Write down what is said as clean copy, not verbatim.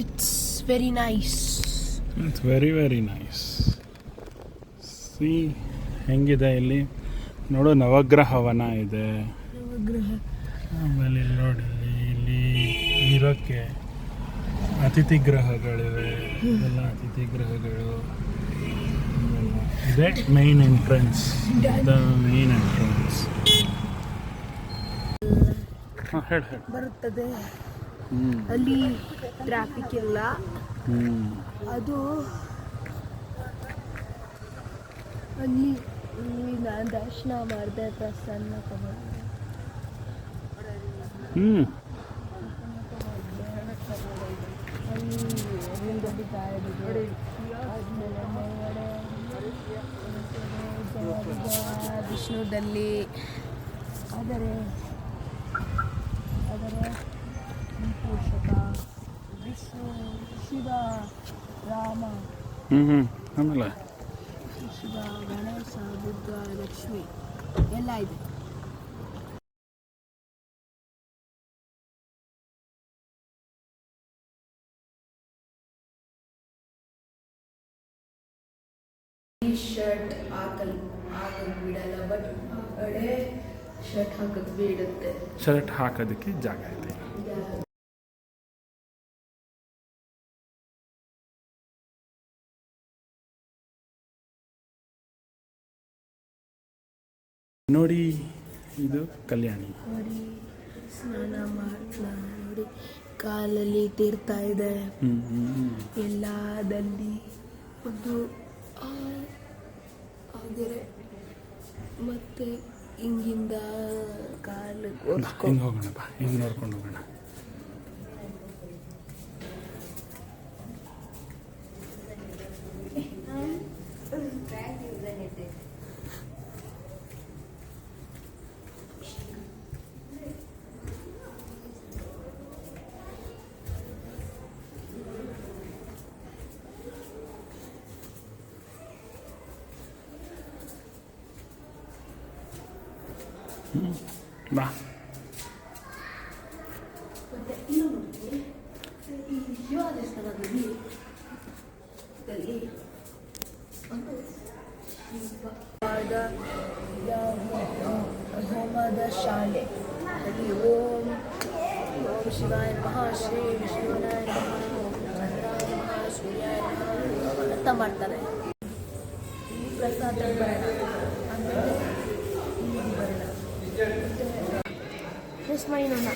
It's very nice. It's very very nice. C ಹೆಂಗಿದೆ ಇಲ್ಲಿ ನೋಡು, ನವಗ್ರಹ ವನ ಇದೆ. ನವಗ್ರಹ. ಆಮೇಲೆ ಇಲ್ಲಿ ನೋಡಿ, ಇಲ್ಲಿ ಇರೋಕ್ಕೆ ಅತಿಥಿ ಗೃಹಗಳಿವೆ. ಇವೆಲ್ಲ ಅತಿಥಿ ಗೃಹಗಳು. ಇದೆ ಮೇನ್ ಎಂಟ್ರೆನ್ಸ್. ಮೇನ್ ಎಂಟ್ರೆನ್ಸ್ ಹೇಳಿ ಬರುತ್ತದೆ. ಅಲ್ಲಿ ಟ್ರಾಫಿಕ್ ಇಲ್ಲ. ಅದು ಅಲ್ಲಿ ನಾನು ದರ್ಶನ ಮಾಡಿದೆ, ಪ್ರಸನ್ನ ತಗೊಂಡೆ. ಅಲ್ಲಿ ಹಿಂದೊಂದು ಗಾಯಬಿದೆ. ಆದಮೇಲೆ ವಿಷ್ಣುದಲ್ಲಿ ಅದರ ಪೋಷಕ ವಿಷ್ಣು, ಶಿವ, ರಾಮ, ಆಮೇಲೆ ಶಿವ, ಗಣೇಶ, ಬುದ್ಧ, ಲಕ್ಷ್ಮಿ ಎಲ್ಲ ಇದೆ. ಶರ್ಟ್ ಹಾಕಲ್ ಬಿಡಲ್ಲ, ಬಟ್ ಕಡೆ ಶರ್ಟ್ ಹಾಕೋದು ಬಿಡುತ್ತೆ. ಶರ್ಟ್ ಹಾಕೋದಕ್ಕೆ ಜಾಗ ಇದೆ. ನೋಡಿ, ಇದು ಕಲ್ಯಾಣಿ. ನೋಡಿ, ಸ್ನಾನ ಮಾಡ್ತಾ ನೋಡಿ, ಕಾಲಲ್ಲಿ ತೀರ್ತಾ ಇದೆ. ಎಲ್ಲದಲ್ಲಿ ಒಂದು ಆದರೆ ಮತ್ತೆ ಹಿಂಗಿಂದ ಕಾಲು ಹಿಂಗೆ ಹೋಗೋಣ ಬಾ, ಹಿಂಗೆ ನೋಡ್ಕೊಂಡು ಹೋಗೋಣ. ಬಾ. ಮತ್ತೆ ಇನ್ನೊಂದು ಈ ಶಿವ ದೇವಸ್ಥಾನದಲ್ಲಿ ಒಂದು ಹೋಮದ ಶಾಲೆ. ಅಲ್ಲಿ ಓಂ ಶಿವಾಯ ನಮಃ, ಶ್ರೀ ವಿಷ್ಣುವಿನಾಯ ನಮಃ, ಓಂ ಚಂದ್ರಾಯ ನಮಃ, ಸೂರ್ಯಾಯ ನಮಃ ಅಂತ ಮಾಡ್ತಾರೆ. ಪ್ರಸಾದ ಬರೋಣ, ಆಮೇಲೆ ಇಲ್ಲಿ ಬರೋಣ. This is my nana.